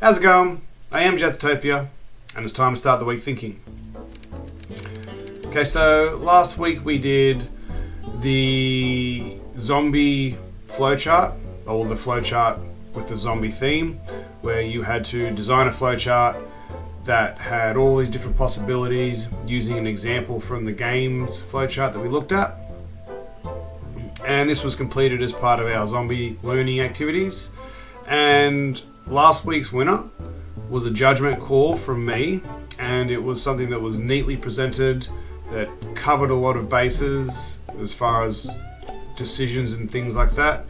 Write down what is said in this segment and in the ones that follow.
How's it going? I am Jetstopia, and it's time to start the week thinking. Okay, so last week we did the zombie flowchart, or the flowchart with the zombie theme, where you had to design a flowchart that had all these different possibilities using an example from the game's flowchart that we looked at. And this was completed as part of our zombie learning activities. And last week's winner was a judgment call from me, and it was something that was neatly presented, that covered a lot of bases as far as decisions and things like that,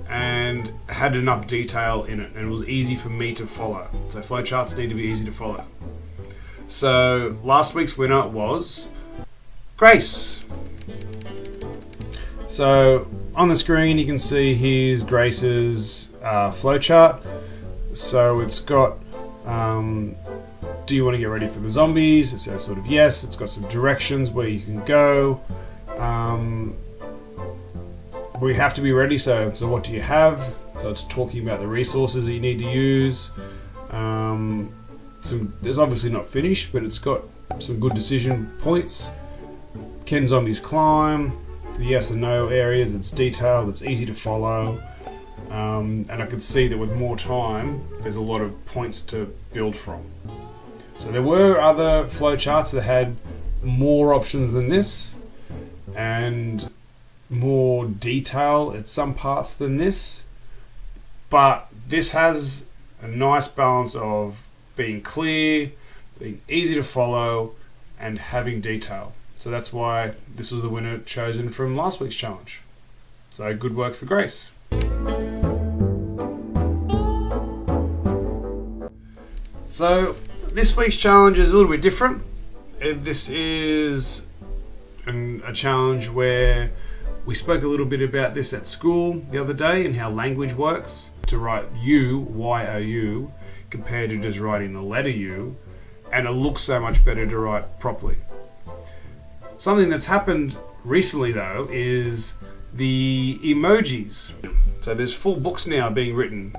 and had enough detail in it, and it was easy for me to follow. So flowcharts need to be easy to follow. So last week's winner was Grace. So on the screen you can see here's Grace's flowchart. So it's got do you want to get ready for the zombies? It says sort of yes. It's got some directions where you can go. We have to be ready, so what do you have? So it's talking about the resources that you need to use. It's obviously not finished, but it's got some good decision points. Can zombies climb? The yes and no areas. It's detailed, it's easy to follow. And I could see that with more time, there's a lot of points to build from. So there were other flowcharts that had more options than this, and more detail at some parts than this, but this has a nice balance of being clear, being easy to follow, and having detail. So that's why this was the winner chosen from last week's challenge. So good work for Grace. So this week's challenge is a little bit different. This is a challenge where we spoke a little bit about this at school the other day and how language works. To write U, Y-O-U, compared to just writing the letter U, and it looks so much better to write properly. Something that's happened recently though is the emojis. So there's full books now being written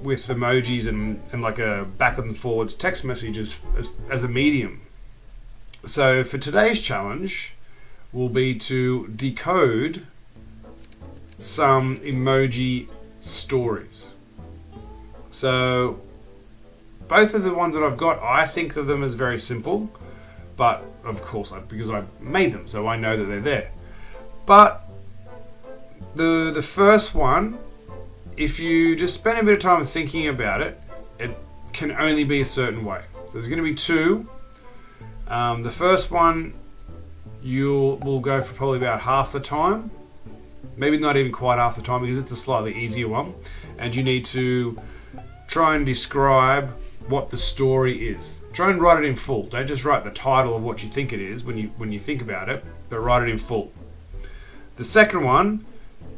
with emojis and like a back and forwards text messages as a medium. So for today's challenge will be to decode some emoji stories. So both of the ones that I've got, I think of them as very simple, but of course because I made them, so I know that they're there. But the first one, if you just spend a bit of time thinking about it, it can only be a certain way. So there's going to be two. The first one will go for probably about half the time, maybe not even quite half the time, because it's a slightly easier one, and you need to try and describe what the story is. Try and write it in full. Don't just write the title of what you think it is when you think about it, but write it in full. The second one,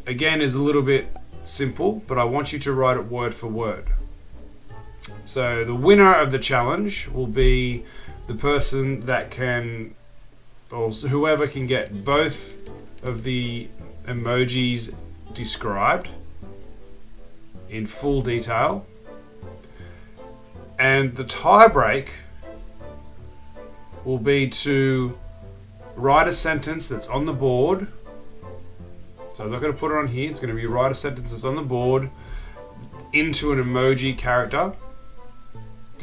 again, is a little bit simple, but I want you to write it word for word. So the winner of the challenge will be the person that can, or whoever can get both of the emojis described in full detail. And the tie break will be to write a sentence that's on the board. So I'm not going to put it on here. It's going to be write a sentence that's on the board into an emoji character.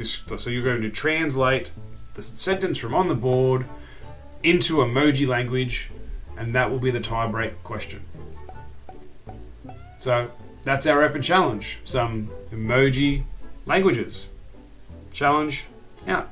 So you're going to translate the sentence from on the board into emoji language, and that will be the tie break question. So that's our open challenge. Some emoji languages. Challenge out.